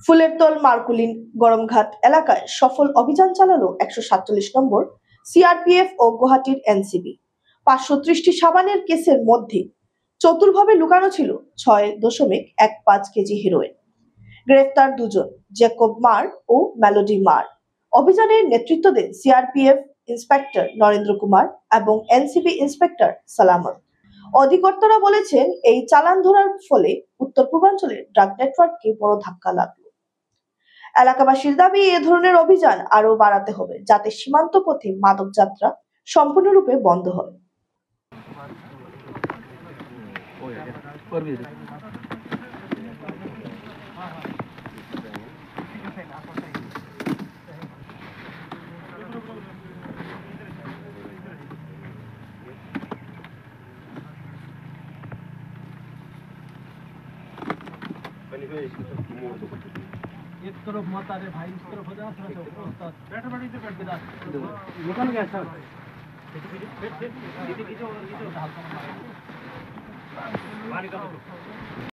ফুলেরতল মার্কুলিন গরমঘাট এলাকায় সফল অভিযান চালালো ১৪৭ নম্বর সিআরপিএফ ও গুয়াহাটির এনসিবি। ৫৩০টি সাবানের কেসের মধ্যে চতুরভাবে লুকানো ছিল ৬.১৫ কেজি হেরোইন। গ্রেফতার দুজন, জ্যাকব মার ও মেলোডি মার। অভিযানের নেতৃত্ব দেন সিআরপিএফ ইন্সপেক্টর নরেন্দ্র কুমার এবং এনসিবি ইন্সপেক্টর সালামত। অধিকর্তারা বলেছেন, এই চালান ধরার ফলে উত্তর পূর্বাঞ্চলের ড্রাগ নেটওয়ার্ককে বড় ধাক্কা লাগলো। এলাকাবাসীর দাবি, এ ধরনের অভিযান আরো বাড়াতে হবে যাতে সীমান্ত পথে মাদক যাত্রা সম্পূর্ণরূপে বন্ধ হয়। एक तरफ मत आ रहे भाई, इस तरफ हो जाना थोड़ा सा। बैठो बैठो इधर बैठ के निकल गया सर। खींचो खींचो खींचो